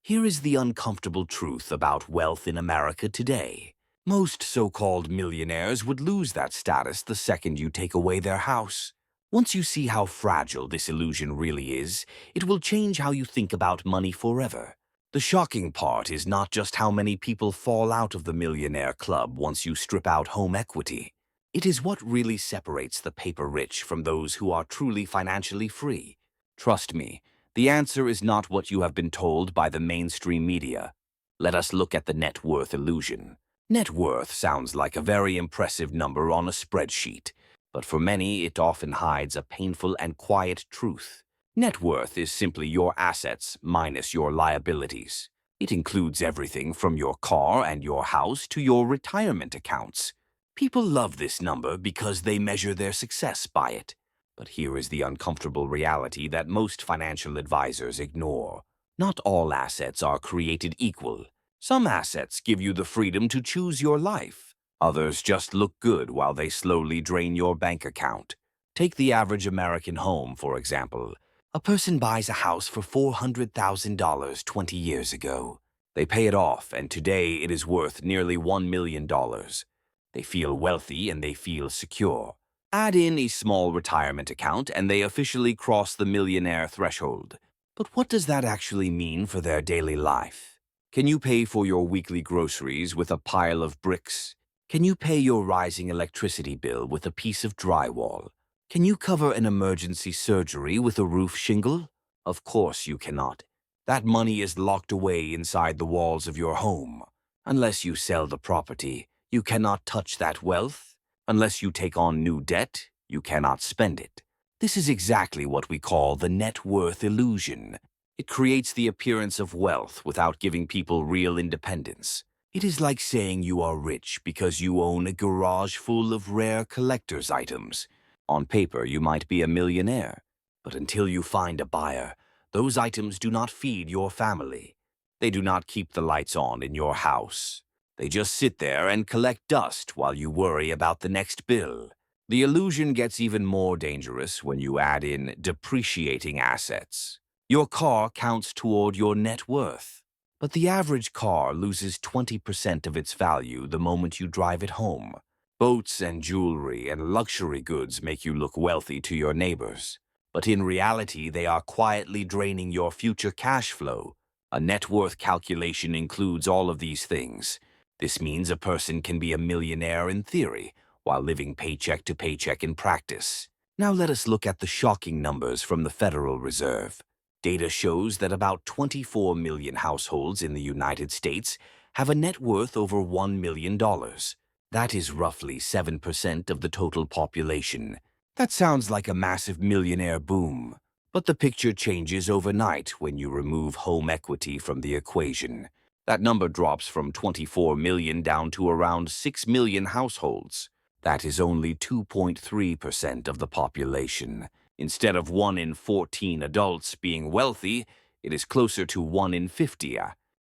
Here is the uncomfortable truth about wealth in America today. Most so-called millionaires would lose that status the second you take away their house. Once you see how fragile this illusion really is, it will change how you think about money forever. The shocking part is not just how many people fall out of the millionaire club once you strip out home equity. It is what really separates the paper rich from those who are truly financially free. Trust me, the answer is not what you have been told by the mainstream media. Let us look at the net worth illusion. Net worth sounds like a very impressive number on a spreadsheet, but for many it often hides a painful and quiet truth. Net worth is simply your assets minus your liabilities. It includes everything from your car and your house to your retirement accounts. People love this number because they measure their success by it. But here is the uncomfortable reality that most financial advisors ignore. Not all assets are created equal. Some assets give you the freedom to choose your life. Others just look good while they slowly drain your bank account. Take the average American home, for example. A person buys a house for $400,000 20 years ago. They pay it off, and today it is worth nearly $1 million. They feel wealthy and they feel secure. Add in a small retirement account and they officially cross the millionaire threshold. But what does that actually mean for their daily life? Can you pay for your weekly groceries with a pile of bricks? Can you pay your rising electricity bill with a piece of drywall? Can you cover an emergency surgery with a roof shingle? Of course you cannot. That money is locked away inside the walls of your home. Unless you sell the property, you cannot touch that wealth. Unless you take on new debt, you cannot spend it. This is exactly what we call the net worth illusion. It creates the appearance of wealth without giving people real independence. It is like saying you are rich because you own a garage full of rare collector's items. On paper, you might be a millionaire, but until you find a buyer, those items do not feed your family. They do not keep the lights on in your house. They just sit there and collect dust while you worry about the next bill. The illusion gets even more dangerous when you add in depreciating assets. Your car counts toward your net worth, but the average car loses 20% of its value the moment you drive it home. Boats and jewelry and luxury goods make you look wealthy to your neighbors, but in reality they are quietly draining your future cash flow. A net worth calculation includes all of these things. This means a person can be a millionaire in theory, while living paycheck to paycheck in practice. Now let us look at the shocking numbers from the Federal Reserve. Data shows that about 24 million households in the United States have a net worth over $1 million. That is roughly 7% of the total population. That sounds like a massive millionaire boom. But the picture changes overnight when you remove home equity from the equation. That number drops from 24 million down to around 6 million households. That is only 2.3% of the population. Instead of 1 in 14 adults being wealthy, it is closer to 1 in 50.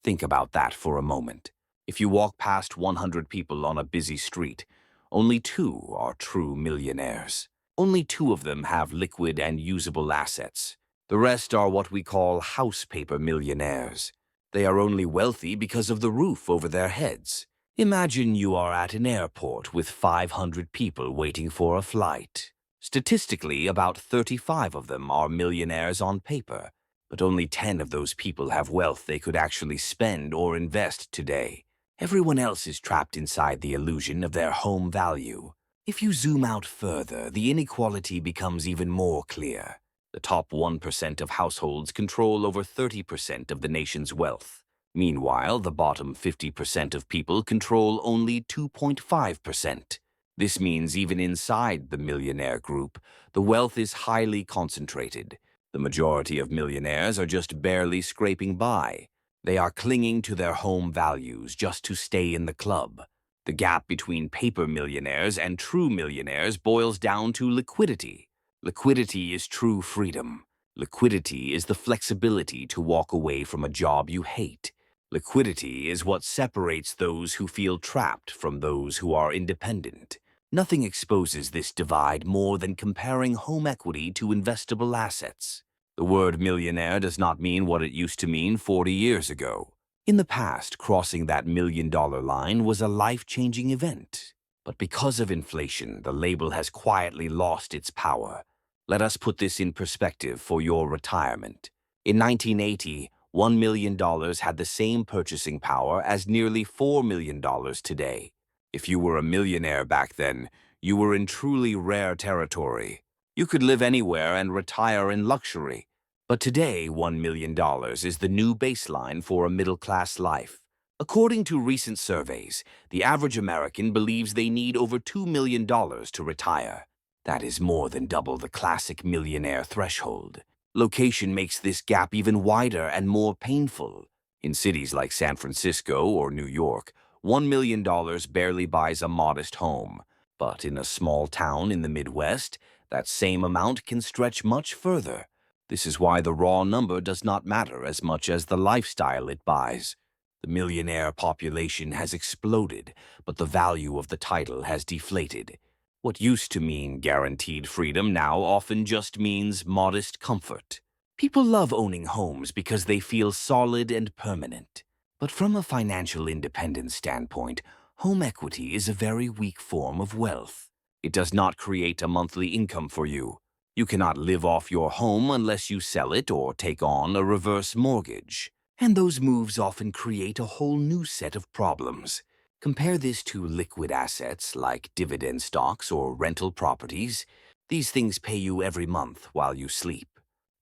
Think about that for a moment. If you walk past 100 people on a busy street, only 2 are true millionaires. Only 2 of them have liquid and usable assets. The rest are what we call house paper millionaires. They are only wealthy because of the roof over their heads. Imagine you are at an airport with 500 people waiting for a flight. Statistically, about 35 of them are millionaires on paper, but only 10 of those people have wealth they could actually spend or invest today. Everyone else is trapped inside the illusion of their home value. If you zoom out further, the inequality becomes even more clear. The top 1% of households control over 30% of the nation's wealth. Meanwhile, the bottom 50% of people control only 2.5%. This means even inside the millionaire group, the wealth is highly concentrated. The majority of millionaires are just barely scraping by. They are clinging to their home values just to stay in the club. The gap between paper millionaires and true millionaires boils down to liquidity. Liquidity is true freedom. Liquidity is the flexibility to walk away from a job you hate. Liquidity is what separates those who feel trapped from those who are independent. Nothing exposes this divide more than comparing home equity to investable assets. The word millionaire does not mean what it used to mean 40 years ago. In the past, crossing that $1 million line was a life-changing event. But because of inflation, the label has quietly lost its power. Let us put this in perspective for your retirement. In 1980, $1 million had the same purchasing power as nearly $4 million today. If you were a millionaire back then, you were in truly rare territory. You could live anywhere and retire in luxury. But today, $1 million is the new baseline for a middle-class life. According to recent surveys, the average American believes they need over $2 million to retire. That is more than double the classic millionaire threshold. Location makes this gap even wider and more painful. In cities like San Francisco or New York, $1 million barely buys a modest home. But in a small town in the Midwest, that same amount can stretch much further. This is why the raw number does not matter as much as the lifestyle it buys. The millionaire population has exploded, but the value of the title has deflated. What used to mean guaranteed freedom now often just means modest comfort. People love owning homes because they feel solid and permanent. But from a financial independence standpoint, home equity is a very weak form of wealth. It does not create a monthly income for you. You cannot live off your home unless you sell it or take on a reverse mortgage. And those moves often create a whole new set of problems. Compare this to liquid assets like dividend stocks or rental properties. These things pay you every month while you sleep.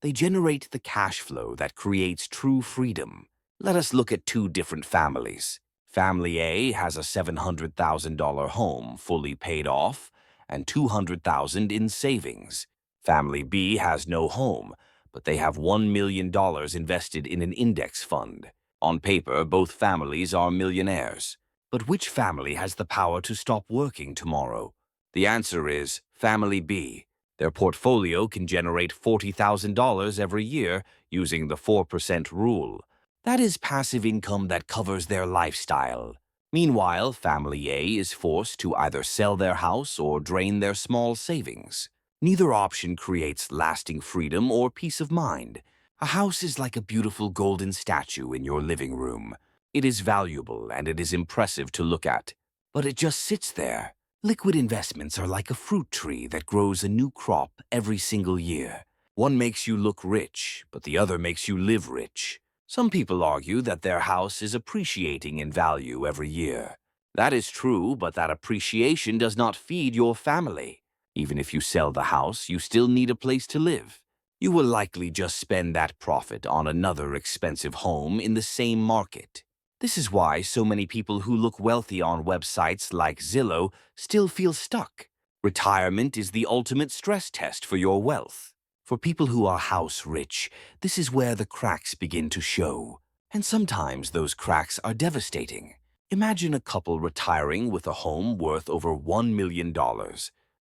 They generate the cash flow that creates true freedom. Let us look at two different families. Family A has a $700,000 home fully paid off and $200,000 in savings. Family B has no home, but they have $1 million invested in an index fund. On paper, both families are millionaires. But which family has the power to stop working tomorrow? The answer is Family B. Their portfolio can generate $40,000 every year using the 4% rule. That is passive income that covers their lifestyle. Meanwhile, Family A is forced to either sell their house or drain their small savings. Neither option creates lasting freedom or peace of mind. A house is like a beautiful golden statue in your living room. It is valuable and it is impressive to look at, but it just sits there. Liquid investments are like a fruit tree that grows a new crop every single year. One makes you look rich, but the other makes you live rich. Some people argue that their house is appreciating in value every year. That is true, but that appreciation does not feed your family. Even if you sell the house, you still need a place to live. You will likely just spend that profit on another expensive home in the same market. This is why so many people who look wealthy on websites like Zillow still feel stuck. Retirement is the ultimate stress test for your wealth. For people who are house rich, this is where the cracks begin to show. And sometimes those cracks are devastating. Imagine a couple retiring with a home worth over $1 million.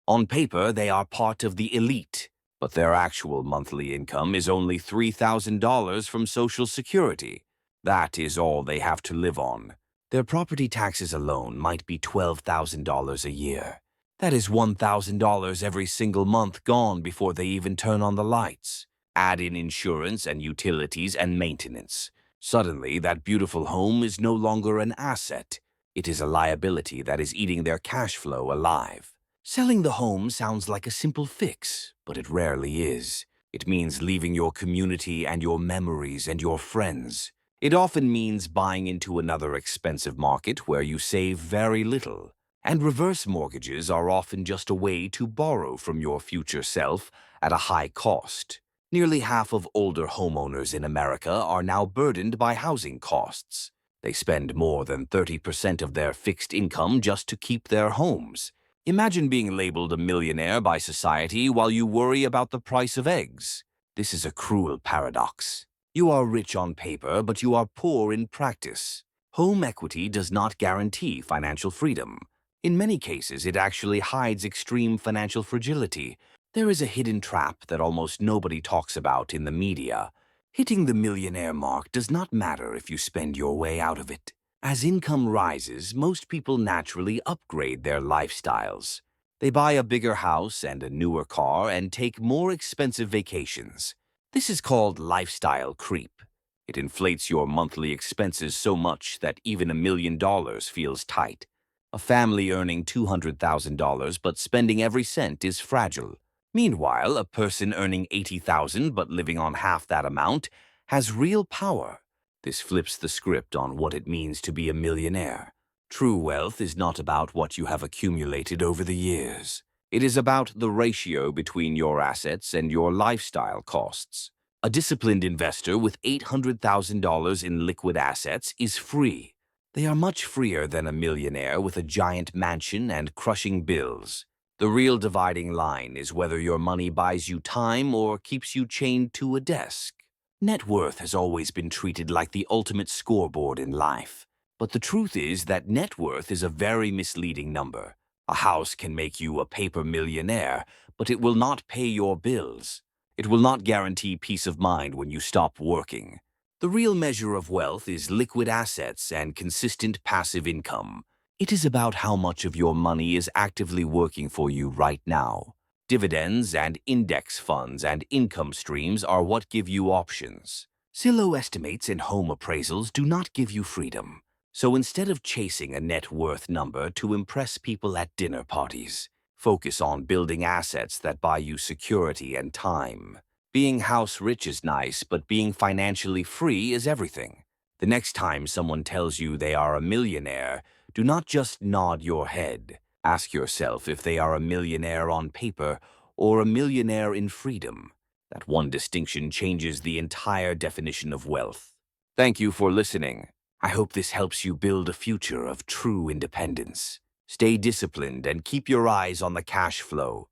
On paper, they are part of the elite, but their actual monthly income is only $3,000 from Social Security. That is all they have to live on. Their property taxes alone might be $12,000 a year. That is $1,000 every single month gone before they even turn on the lights. Add in insurance and utilities and maintenance. Suddenly, that beautiful home is no longer an asset. It is a liability that is eating their cash flow alive. Selling the home sounds like a simple fix, but it rarely is. It means leaving your community and your memories and your friends. It often means buying into another expensive market where you save very little. And reverse mortgages are often just a way to borrow from your future self at a high cost. Nearly half of older homeowners in America are now burdened by housing costs. They spend more than 30% of their fixed income just to keep their homes. Imagine being labeled a millionaire by society while you worry about the price of eggs. This is a cruel paradox. You are rich on paper, but you are poor in practice. Home equity does not guarantee financial freedom. In many cases, it actually hides extreme financial fragility. There is a hidden trap that almost nobody talks about in the media. Hitting the millionaire mark does not matter if you spend your way out of it. As income rises, most people naturally upgrade their lifestyles. They buy a bigger house and a newer car and take more expensive vacations. This is called lifestyle creep. It inflates your monthly expenses so much that even $1 million feels tight. A family earning $200,000 but spending every cent is fragile. Meanwhile, a person earning $80,000 but living on half that amount has real power. This flips the script on what it means to be a millionaire. True wealth is not about what you have accumulated over the years. It is about the ratio between your assets and your lifestyle costs. A disciplined investor with $800,000 in liquid assets is free. They are much freer than a millionaire with a giant mansion and crushing bills. The real dividing line is whether your money buys you time or keeps you chained to a desk. Net worth has always been treated like the ultimate scoreboard in life. But the truth is that net worth is a very misleading number. A house can make you a paper millionaire, but it will not pay your bills. It will not guarantee peace of mind when you stop working. The real measure of wealth is liquid assets and consistent passive income. It is about how much of your money is actively working for you right now. Dividends and index funds and income streams are what give you options. Zillow estimates and home appraisals do not give you freedom. So instead of chasing a net worth number to impress people at dinner parties, focus on building assets that buy you security and time. Being house rich is nice, but being financially free is everything. The next time someone tells you they are a millionaire, do not just nod your head. Ask yourself if they are a millionaire on paper or a millionaire in freedom. That one distinction changes the entire definition of wealth. Thank you for listening. I hope this helps you build a future of true independence. Stay disciplined and keep your eyes on the cash flow.